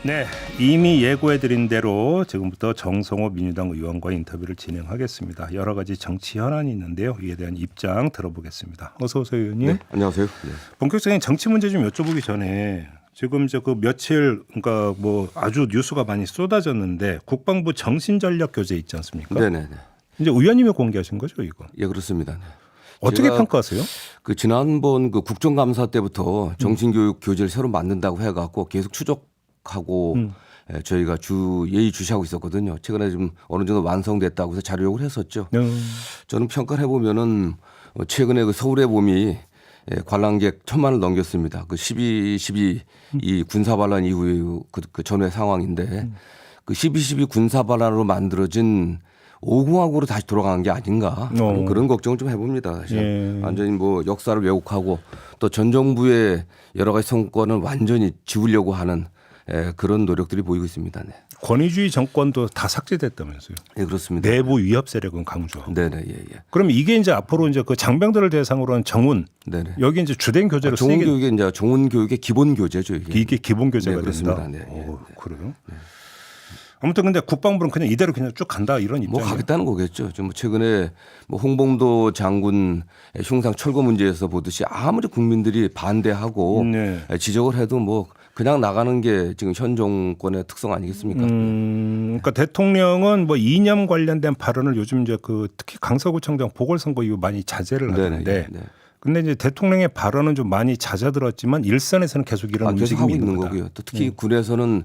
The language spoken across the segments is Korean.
네, 이미 예고해드린 대로 지금부터 정성호 민주당 의원과 인터뷰를 진행하겠습니다. 여러 가지 정치 현안이 있는데요. 이에 대한 입장 들어보겠습니다. 어서 오세요, 의원님. 네, 안녕하세요. 네. 본격적인 정치 문제 좀 여쭤보기 전에 지금 이제 그 며칠 그러니까 뭐 아주 뉴스가 많이 쏟아졌는데 국방부 정신전력 교재 있지 않습니까? 네네네. 이제 의원님이 공개하신 거죠, 이거? 예, 그렇습니다. 네. 어떻게 평가하세요? 그 지난번 그 국정감사 때부터 정신교육 교재를 새로 만든다고 해갖고 계속 추적하고 저희가 예의주시하고 있었거든요. 최근에 좀 어느 정도 완성됐다고 해서 자료 요구를 했었죠. 저는 평가를 해보면은 최근에 그 서울의 봄이 관람객 1,000만을 넘겼습니다. 그 12.12 이 군사반란 이후의 그 전후의 상황인데 그 12.12 군사반란으로 만들어진 오공화국으로 다시 돌아가는 게 아닌가 그런 걱정을 좀 해봅니다. 사실. 예. 완전히 뭐 역사를 왜곡하고 또 전 정부의 여러 가지 성과는 완전히 지우려고 하는 그런 노력들이 보이고 있습니다. 네. 권위주의 정권도 다 삭제됐다면서요? 네, 그렇습니다. 내부 위협 세력은 강조하고. 네네, 예, 예. 그럼 이게 이제 앞으로 이제 그 장병들을 대상으로 한 정훈 네네. 여기 이제 주된 교재로 쓰이게 정훈교육이 이제 정훈교육의 기본 교재죠. 이게 기본 교재가 네, 된다. 그렇습니다. 네, 예. 그래요? 아무튼 근데 국방부는 그냥 이대로 그냥 쭉 간다 이런 뭐 입장이에요. 가겠다는 거겠죠. 좀 최근에 뭐 홍범도 장군 흉상 철거 문제에서 보듯이 아무리 국민들이 반대하고 네. 지적을 해도 뭐 그냥 나가는 게 지금 현 정권의 특성 아니겠습니까? 그러니까 대통령은 뭐 이념 관련된 발언을 요즘 이제 그 특히 강서구청장 보궐선거 이후 많이 자제를 하는데, 네. 근데 이제 대통령의 발언은 좀 많이 잦아들었지만 일선에서는 계속 이런 계속 움직임이 하고 있는 있는 거다. 거고요. 또 특히 군에서는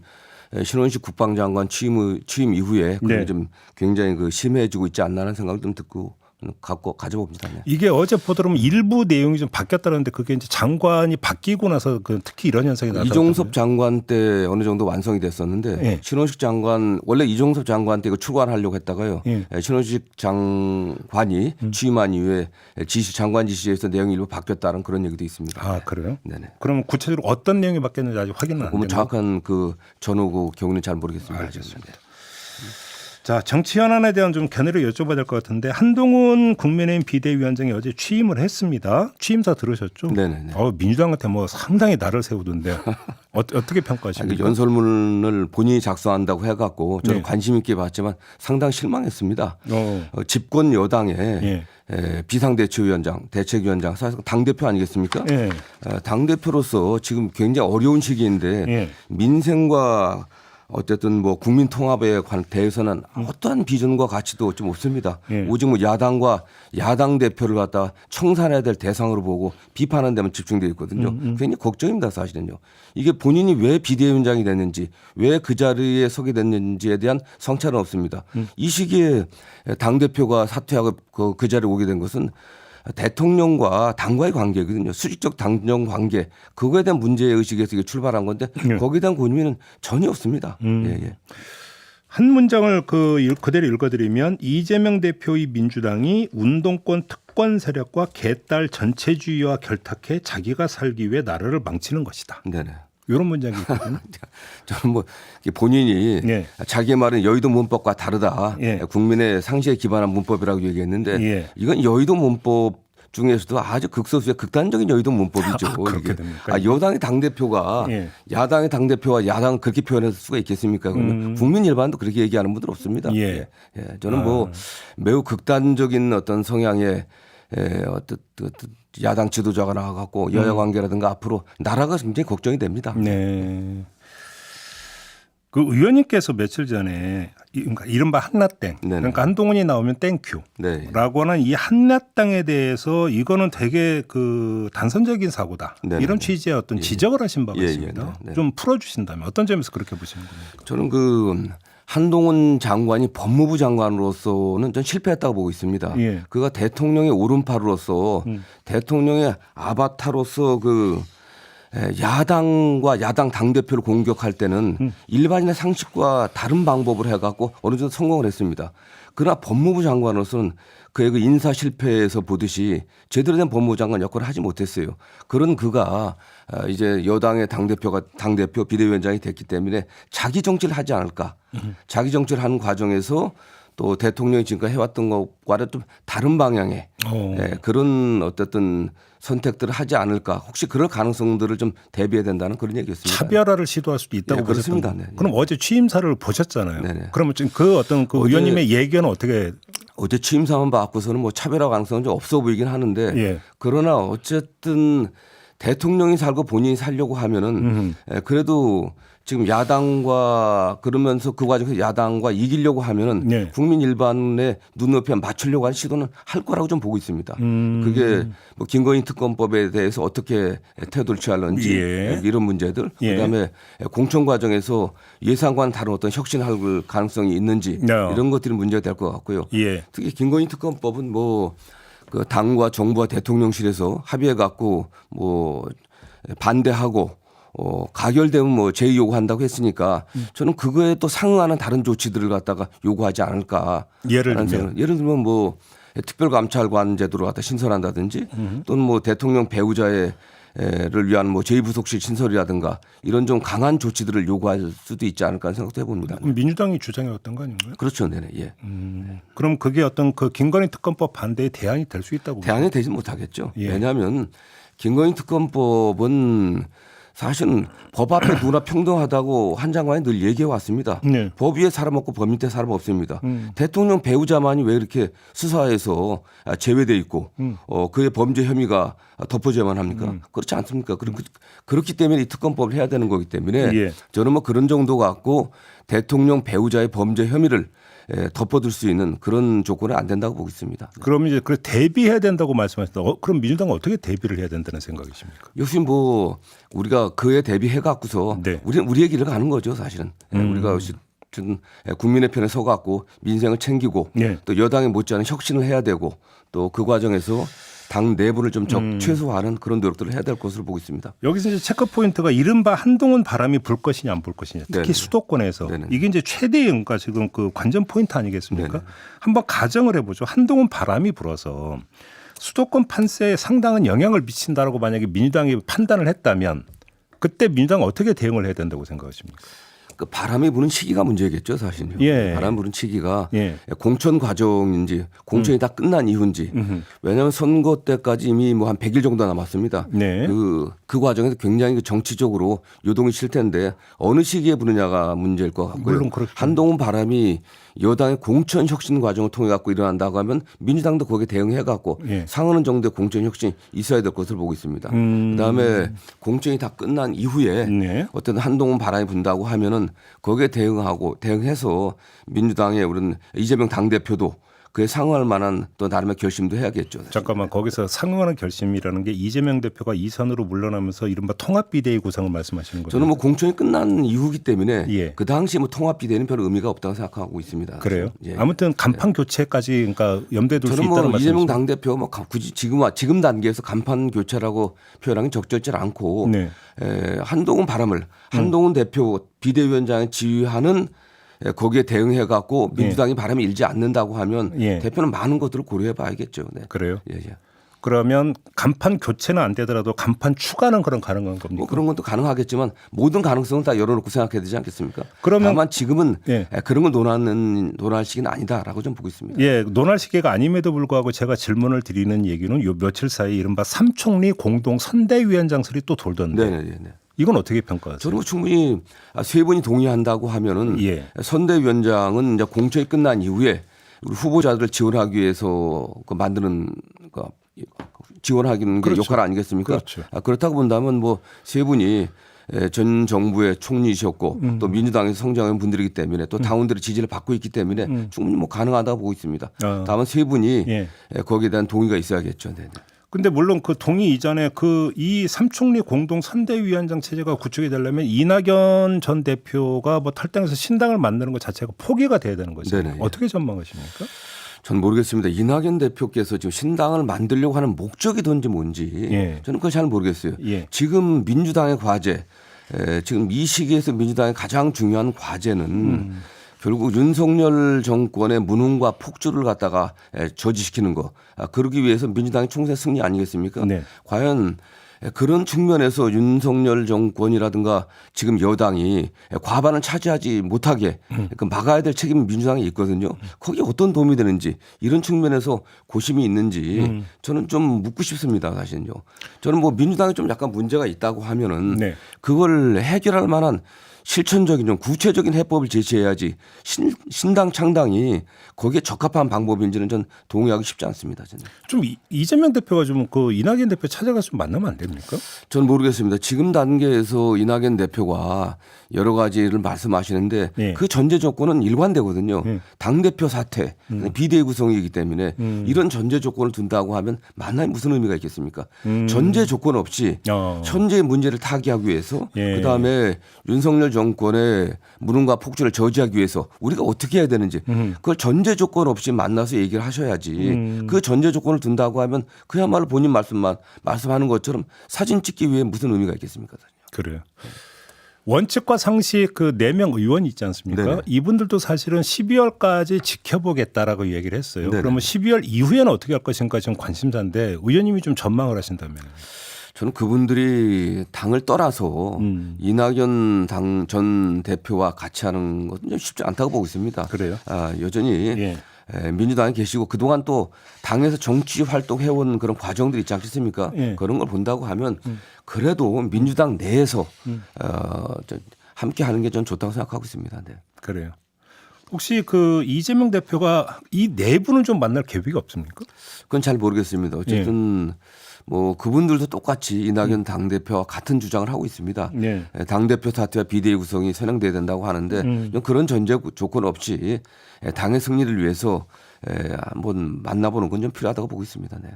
신원식 국방장관 취임 이후에 그게 네. 좀 굉장히 그 심해지고 있지 않나라는 생각을 좀 듣고 가져봅니다. 네. 이게 어제 보도로는 일부 내용이 좀 바뀌었다는데 그게 이제 장관이 바뀌고 나서 그 특히 이런 현상이 나타났다. 이종섭 장관 때 어느 정도 완성이 됐었는데 예. 신원식 장관 원래 이종섭 장관 때 이거 출관하려고 했다가요. 예. 신원식 장관이 취임한 이후에 장관 지시에서 내용이 일부 바뀌었다는 그런 얘기도 있습니다. 아 그래요? 네네. 그럼 구체적으로 어떤 내용이 바뀌었는지 아직 확인은 안 그러면 됐나요? 정확한 그 전후 그 경위는 잘 모르겠습니다. 알겠습니다. 자, 정치 현안에 대한 좀 견해를 여쭤봐야 될 것 같은데 한동훈 국민의힘 비대위원장이 어제 취임을 했습니다. 취임사 들으셨죠? 네네네. 민주당한테 뭐 상당히 날을 세우던데 어떻게 평가하십니까? 연설문을 본인이 작성한다고 해갖고 저는 네. 관심 있게 봤지만 상당히 실망했습니다. 어. 집권 여당의 예. 비상대책위원장, 대책위원장, 사실 당대표 아니겠습니까? 예. 당대표로서 지금 굉장히 어려운 시기인데 예. 민생과 어쨌든 뭐 국민 통합에 대해서는 어떠한 비전과 가치도 좀 없습니다. 예. 오직 뭐 야당과 야당 대표를 갖다 청산해야 될 대상으로 보고 비판하는 데만 집중되어 있거든요. 굉장히 걱정입니다, 사실은요. 이게 본인이 왜 비대위원장이 됐는지, 왜 그 자리에 서게 됐는지에 대한 성찰은 없습니다. 이 시기에 당 대표가 사퇴하고 그 자리에 오게 된 것은 대통령과 당과의 관계거든요. 수직적 당정 관계 그거에 대한 문제의식에서 출발한 건데 거기에 대한 고민은 전혀 없습니다. 예. 한 문장을 그대로 읽어드리면 이재명 대표의 민주당이 운동권 특권 세력과 개딸 전체주의와 결탁해 자기가 살기 위해 나라를 망치는 것이다. 네네. 이런 문장이 있거든요. 저는 뭐 본인이 예. 자기 말은 여의도 문법과 다르다. 예. 국민의 상식에 기반한 문법이라고 얘기했는데 예. 이건 여의도 문법 중에서도 아주 극소수의 극단적인 여의도 문법이죠. 그렇게 이게. 됩니까? 여당의 당대표가 예. 야당의 당대표와 야당을 그렇게 표현할 수가 있겠습니까? 그러면 국민 일반도 그렇게 얘기하는 분들 없습니다. 예. 저는 뭐 매우 극단적인 어떤 성향의 어떤 야당 지도자가 나와갖고 여야 관계라든가 앞으로 나라가 굉장히 걱정이 됩니다. 네. 그 의원님께서 며칠 전에 그러니까 이른바 한나땡 네네. 그러니까 한동훈이 나오면 땡큐라고 네. 하는 이 한나땅에 대해서 이거는 되게 그 단선적인 사고다. 네네. 이런 취지의 어떤 지적을 하신 바가 예, 있습니다. 네. 좀 풀어주신다면 어떤 점에서 그렇게 보시는 겁니까? 저는 그 한동훈 장관이 법무부 장관으로서는 전 실패했다고 보고 있습니다. 예. 그가 대통령의 오른팔로서 대통령의 아바타로서 그 야당과 야당 당대표를 공격할 때는 일반인의 상식과 다른 방법을 해갖고 어느 정도 성공을 했습니다. 그러나 법무부 장관으로서는 그의 그 인사 실패에서 보듯이 제대로 된 법무부 장관 역할을 하지 못했어요. 그런 그가 이제 여당의 당대표 비대위원장이 됐기 때문에 자기 정치를 하지 않을까. 자기 정치를 하는 과정에서 또 대통령이 지금까지 해왔던 것과는 좀 다른 방향의 그런 어쨌든 선택들을 하지 않을까. 혹시 그럴 가능성들을 좀 대비해야 된다는 그런 얘기였습니다. 차별화를 시도할 수도 있다고 그렇습니다. 보셨던. 네. 그럼 어제 취임사를 보셨잖아요. 네네. 그러면 지금 그 어떤 그 의원님의 예견은 어떻게? 어제 취임사만 받고서는 뭐 차별화 가능성은 좀 없어 보이긴 하는데 예. 그러나 어쨌든 대통령이 살고 본인이 살려고 하면은 그래도 지금 야당과 그러면서 그 과정에서 야당과 이기려고 하면은 네. 국민 일반의 눈높이에 맞추려고 하는 시도는 할 거라고 좀 보고 있습니다. 그게 뭐 김건희 특검법에 대해서 어떻게 태도를 취할런지 예. 이런 문제들 예. 그다음에 공천 과정에서 예상과는 다른 어떤 혁신할 가능성이 있는지 이런 것들이 문제가 될 것 같고요. 예. 특히 김건희 특검법은 뭐 그 당과 정부와 대통령실에서 합의해 갖고 뭐 반대하고 가결되면 뭐 제의 요구한다고 했으니까 저는 그거에 또 상응하는 다른 조치들을 갖다가 요구하지 않을까. 예를 들면 예를 들면 뭐 특별감찰관 제도를 갖다 신설한다든지 또는 뭐 대통령 배우자의 를 위한 뭐 제2부속실 신설이라든가 이런 좀 강한 조치들을 요구할 수도 있지 않을까 하는 생각도 해봅니다. 그럼 민주당이 주장해왔던 거 아닌가요? 그렇죠, 네네. 예. 그럼 그게 어떤 그 김건희 특검법 반대의 대안이 될 수 있다고 대안이 되지 못하겠죠. 예. 왜냐하면 김건희 특검법은 사실은 법 앞에 누구나 평등하다고 한 장관이 늘 얘기해 왔습니다. 네. 법 위에 사람 없고 법 밑에 사람 없습니다. 대통령 배우자만이 왜 이렇게 수사에서 제외돼 있고 그의 범죄 혐의가 덮어져야만 합니까? 그렇지 않습니까? 그렇기 때문에 이 특검법을 해야 되는 거기 때문에 예. 저는 뭐 그런 정도 갖고 대통령 배우자의 범죄 혐의를 덮어둘 수 있는 그런 조건은 안 된다고 보고 있습니다. 그럼 이제 그 대비해야 된다고 말씀하셨다. 그럼 민주당은 어떻게 대비를 해야 된다는 생각이십니까? 역시 뭐 우리가 그에 대비해 갖고서 네. 우리는 우리의 길을 가는 거죠, 사실은. 우리가 역시 국민의 편에 서 갖고 민생을 챙기고 네. 또 여당에 못지않은 혁신을 해야 되고 또 그 과정에서 당 내부를 좀 최소화하는 그런 노력들을 해야 될 것으로 보고 있습니다. 여기서 이제 체크 포인트가 이른바 한동훈 바람이 불 것이냐 안 불 것이냐. 특히 네네. 수도권에서 네네. 이게 이제 최대의 그러니까 지금 그 관전 포인트 아니겠습니까? 네네. 한번 가정을 해보죠. 한동훈 바람이 불어서 수도권 판세에 상당한 영향을 미친다라고 만약에 민주당이 판단을 했다면 그때 민주당은 어떻게 대응을 해야 된다고 생각하십니까? 그 바람이 부는 시기가 문제겠죠, 사실은요. 예. 바람 부는 시기가 예. 공천 과정인지 공천이 다 끝난 이후인지 왜냐하면 선거 때까지 이미 뭐 한 100일 정도 남았습니다. 네. 그 과정에서 굉장히 정치적으로 요동이 실 텐데 어느 시기에 부느냐가 문제일 것 같고요. 물론 그렇죠. 한동훈 한동훈 바람이 여당의 공천 혁신 과정을 통해 갖고 일어난다고 하면 민주당도 거기에 대응해 갖고 예. 상하는 정도의 공천 혁신이 있어야 될 것으로 보고 있습니다. 그다음에 공천이 다 끝난 이후에 네. 어떤 한동훈 바람이 분다고 하면은 거기에 대응해서 민주당의 우리는 이재명 당대표도 그에 상응할 만한 또 나름의 결심도 해야겠죠. 잠깐만 거기서 상응하는 결심이라는 게 이재명 대표가 이선으로 물러나면서 이른바 통합비대위 구성을 말씀하시는 거예요. 저는 뭐 공천이 끝난 이후기 때문에 예. 그 당시 뭐 통합비대는 별 의미가 없다고 생각하고 있습니다. 그래요? 예. 아무튼 간판 교체까지 그러니까 염두에 둘 수 저는 있다는 뭐 이재명 말씀이시죠? 당대표 뭐 굳이 지금 단계에서 간판 교체라고 표현하기 적절치 않고 네. 한동훈 바람을 한동훈 대표 비대위원장이 지휘하는 거기에 대응해 갖고 민주당이 바람이 일지 않는다고 하면 예. 대표는 많은 것들을 고려해 봐야겠죠. 네. 그래요? 예, 예. 그러면 간판 교체는 안 되더라도 간판 추가는 그런 가능한 겁니까? 뭐 그런 것도 가능하겠지만 모든 가능성은 다 열어놓고 생각해야 되지 않겠습니까? 그러면- 다만 지금은 예. 그런 걸 논할 시기는 아니다라고 좀 보고 있습니다. 예, 논할 시기가 아님에도 불구하고 제가 질문을 드리는 얘기는 요 며칠 사이 이른바 삼총리 공동 선대위원장설이 또 돌던데 네네. 이건 어떻게 평가하세요? 저는 뭐 충분히 세 분이 동의한다고 하면은 예. 선대위원장은 이제 공천이 끝난 이후에 우리 후보자들을 지원하기 위해서 만드는 지원하기는 게 그렇죠. 역할 아니겠습니까? 그렇죠. 그렇다고 본다면 뭐 세 분이 전 정부의 총리이셨고 또 민주당에서 성장한 분들이기 때문에 또 당원들의 지지를 받고 있기 때문에 충분히 뭐 가능하다고 보고 있습니다. 다만 세 분이 예. 거기에 대한 동의가 있어야겠죠. 네네. 근데 물론 그 동의 이전에 그 이 삼총리 공동 선대위원장 체제가 구축이 되려면 이낙연 전 대표가 뭐 탈당해서 신당을 만드는 것 자체가 포기가 돼야 되는 거죠. 네네. 어떻게 전망하십니까? 전 모르겠습니다. 이낙연 대표께서 지금 신당을 만들려고 하는 목적이 뭔지 예. 저는 그걸 잘 모르겠어요. 예. 지금 민주당의 과제, 지금 이 시기에서 민주당의 가장 중요한 과제는 결국 윤석열 정권의 무능과 폭주를 갖다가 저지시키는 거. 그러기 위해서 민주당의 총선 승리 아니겠습니까? 네. 과연 그런 측면에서 윤석열 정권이라든가 지금 여당이 과반을 차지하지 못하게 그 막아야 될 책임이 민주당에 있거든요. 거기에 어떤 도움이 되는지 이런 측면에서 고심이 있는지 저는 좀 묻고 싶습니다. 사실은요. 저는 뭐 민주당이 좀 약간 문제가 있다고 하면은 네. 그걸 해결할 만한 실천적인 좀 구체적인 해법을 제시해야지 신당 창당이 거기에 적합한 방법인지는 전 동의하기 쉽지 않습니다. 저는. 좀 이재명 대표가 좀 그 이낙연 대표 찾아가서 좀 만나면 안 됩니까? 전 모르겠습니다. 지금 단계에서 이낙연 대표가 여러 가지를 말씀하시는데 예. 그 전제 조건은 일관되거든요. 당대표 사퇴, 비대위 구성이기 때문에 이런 전제 조건을 둔다고 하면 만남이 무슨 의미가 있겠습니까? 전제 조건 없이 현재의 문제를 타개하기 위해서 예. 그다음에 윤석열 정권의 무능과 폭주를 저지하기 위해서 우리가 어떻게 해야 되는지 그걸 전제 조건 없이 만나서 얘기를 하셔야지 그 전제 조건을 둔다고 하면 그야말로 본인 말씀하는 것처럼 사진 찍기 위해 무슨 의미가 있겠습니까? 그래요. 원칙과 상식 그 4명 의원이 있지 않습니까? 네네. 이분들도 사실은 12월까지 지켜보겠다라고 얘기를 했어요. 네네. 그러면 12월 이후에는 어떻게 할 것인가 지금 관심사인데 의원님이 좀 전망을 하신다면. 저는 그분들이 당을 떠나서 이낙연 당 전 대표와 같이 하는 것은 좀 쉽지 않다고 보고 있습니다. 그래요? 여전히 예. 민주당에 계시고 그동안 또 당에서 정치 활동해온 그런 과정들이 있지 않겠습니까? 예. 그런 걸 본다고 하면 그래도 민주당 내에서 함께 하는 게 전 좋다고 생각하고 있습니다. 네. 그래요. 혹시 그 이재명 대표가 이 내부는 좀 만날 계획이 없습니까? 그건 잘 모르겠습니다. 어쨌든 뭐 그분들도 똑같이 이낙연 당대표와 같은 주장을 하고 있습니다. 네. 당대표 사퇴와 비대위 구성이 선행돼야 된다고 하는데 그런 전제 조건 없이 당의 승리를 위해서 한번 만나보는 건 좀 필요하다고 보고 있습니다. 네.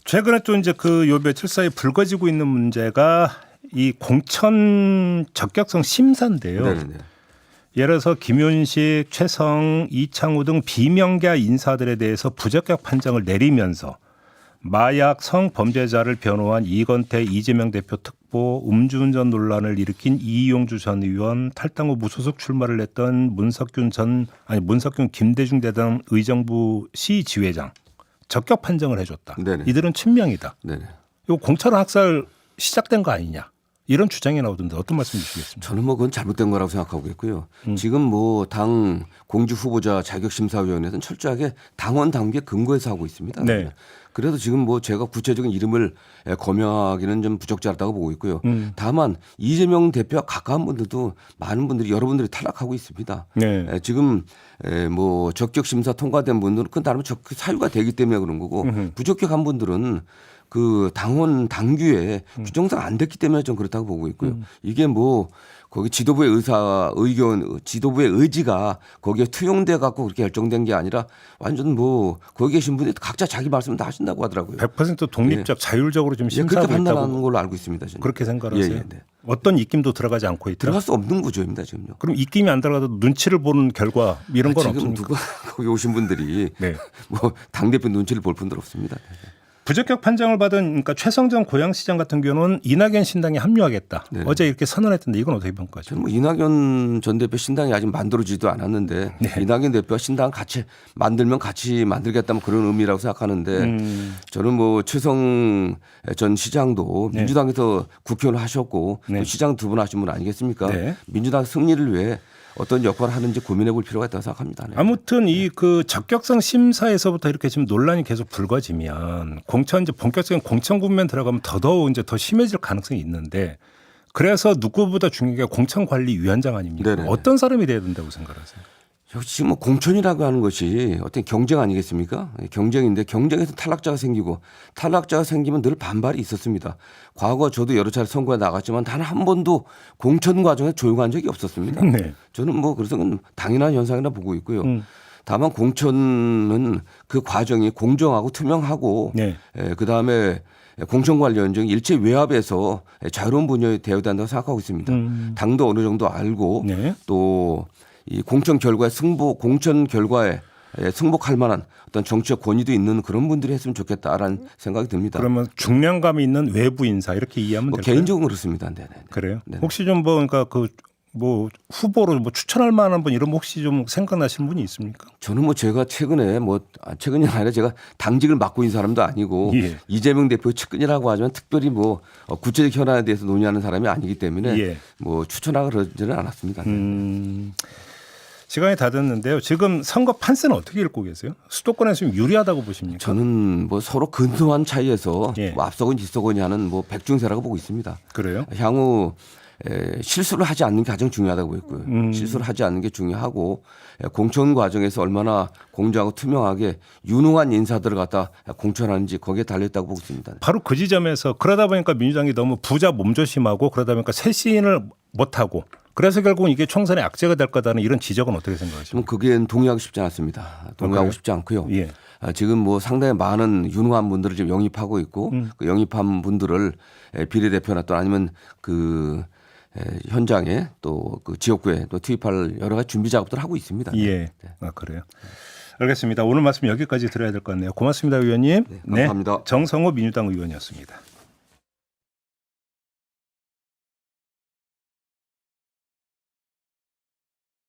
최근에 또 이제 그 요 며칠 사이 불거지고 있는 문제가 이 공천 적격성 심사인데요. 네네. 예를 들어서 김윤식, 최성, 이창우 등 비명계 인사들에 대해서 부적격 판정을 내리면서 마약 성범죄자를 변호한 이건태 이재명 대표 특보 음주운전 논란을 일으킨 이용주 전 의원 탈당 후 무소속 출마를 했던 문석균 김대중 대당 의정부 시지회장 적격 판정을 해줬다. 네네. 이들은 친명이다. 네네. 이 공천 학살 시작된 거 아니냐. 이런 주장이 나오던데 어떤 말씀 주시겠습니까? 저는 뭐 그건 잘못된 거라고 생각하고 있고요. 지금 뭐 당 공주 후보자 자격심사위원회는 철저하게 당원 당규에 근거해서 하고 있습니다. 네. 그래서 지금 뭐 제가 구체적인 이름을 거명하기는 좀 부적절하다고 보고 있고요. 다만 이재명 대표와 가까운 분들도 많은 분들이 여러분들이 탈락하고 있습니다. 네. 지금 뭐 적격 심사 통과된 분들은 그건 나름 사유가 되기 때문에 그런 거고 부적격한 분들은 그 당원 당규에 규정상 안 됐기 때문에 좀 그렇다고 보고 있고요. 이게 뭐 거기 지도부의 지도부의 의지가 거기에 투영돼 갖고 그렇게 결정된 게 아니라 완전 뭐 거기 계신 분이 각자 자기 말씀 다 하신다고 하더라고요. 100% 독립적 자율적으로 좀 그렇게 심사하고 판단하는 있다고 걸로 알고 있습니다. 저는. 그렇게 생각하세요? 예, 네. 어떤 입김도 들어가지 않고 있다. 들어갈 수 없는 구조입니다 지금요. 그럼 입김이 안 들어가도 눈치를 보는 결과 이런 건 지금 없습니까? 누가 거기 오신 분들이 네. 뭐 당대표 눈치를 볼 분들 없습니다. 부적격 판정을 받은 그러니까 최성전 고양시장 같은 경우는 이낙연 신당에 합류하겠다. 네. 어제 이렇게 선언했던데 이건 어떻게 평가하죠? 저는 뭐 이낙연 전 대표 신당이 아직 만들어지지도 않았는데 네. 이낙연 대표와 신당 같이 만들면 같이 만들겠다면 그런 의미라고 생각하는데 저는 뭐 최성 전 시장도 네. 민주당에서 국회의원 하셨고 네. 또 시장 2분 하신 분 아니겠습니까? 네. 민주당 승리를 위해 어떤 역할을 하는지 고민해 볼 필요가 있다고 생각합니다. 네. 아무튼 이 그 적격성 심사에서부터 이렇게 지금 논란이 계속 불거지면 공천 이제 본격적인 공천 국면 들어가면 더더욱 이제 더 심해질 가능성이 있는데 그래서 누구보다 중요한 게 공천관리위원장 아닙니까? 네네. 어떤 사람이 돼야 된다고 생각하세요? 역시 뭐 공천이라고 하는 것이 어떤 경쟁 아니겠습니까? 경쟁인데 경쟁에서 탈락자가 생기고 탈락자가 생기면 늘 반발이 있었습니다. 과거 저도 여러 차례 선거에 나갔지만 단 한 번도 공천 과정에 조용한 적이 없었습니다. 네. 저는 뭐 그래서 그건 당연한 현상이라 보고 있고요. 다만 공천은 그 과정이 공정하고 투명하고 네. 그다음에 공천관리위원장이 일체 외압에서 자유로운 분야에 되어야 된다고 생각하고 있습니다. 당도 어느 정도 알고 네. 또 이 공천 결과에 공천 결과에 승복할 만한 어떤 정치적 권위도 있는 그런 분들이 했으면 좋겠다라는 생각이 듭니다. 그러면 중량감이 있는 외부 인사 이렇게 이해하면 뭐 될까요? 개인적으로 그렇습니다. 네네. 그래요? 네네. 혹시 좀 뭐 그러니까 그 뭐 후보로 뭐 추천할 만한 분 이런 분 혹시 좀 생각나시는 분이 있습니까? 저는 뭐 제가 최근에 최근이 아니라 제가 당직을 맡고 있는 사람도 아니고 예. 이재명 대표 측근이라고 하지만 특별히 뭐 구체적 현안에 대해서 논의하는 사람이 아니기 때문에 예. 뭐 추천하고 그러지는 않았습니다. 시간이 다 됐는데요. 지금 선거 판세는 어떻게 읽고 계세요? 수도권에서 좀 유리하다고 보십니까? 저는 뭐 서로 근소한 차이에서 예. 뭐 앞서거니 뒤서거니 하는 뭐 백중세라고 보고 있습니다. 그래요? 향후 실수를 하지 않는 게 가장 중요하다고 보고요. 실수를 하지 않는 게 중요하고 공천 과정에서 얼마나 공정하고 투명하게 유능한 인사들을 갖다 공천하는지 거기에 달려있다고 보고 있습니다. 바로 그 지점에서 그러다 보니까 민주당이 너무 부자 몸조심하고 그러다 보니까 쇄신을 못하고 그래서 결국은 이게 총선의 악재가 될 거다는 이런 지적은 어떻게 생각하십니까? 그게 동의하고 싶지 않습니다. 동의하고 그래요? 싶지 않고요. 예. 지금 뭐 상당히 많은 유능한 분들을 지금 영입하고 있고 그 영입한 분들을 비례대표나 또 아니면 그 현장에 또 그 지역구에 또 투입할 여러 가지 준비 작업들을 하고 있습니다. 예. 아, 그래요. 알겠습니다. 오늘 말씀 여기까지 드려야 될 것 같네요. 고맙습니다, 의원님. 네, 감사합니다. 정성호 민주당 의원이었습니다.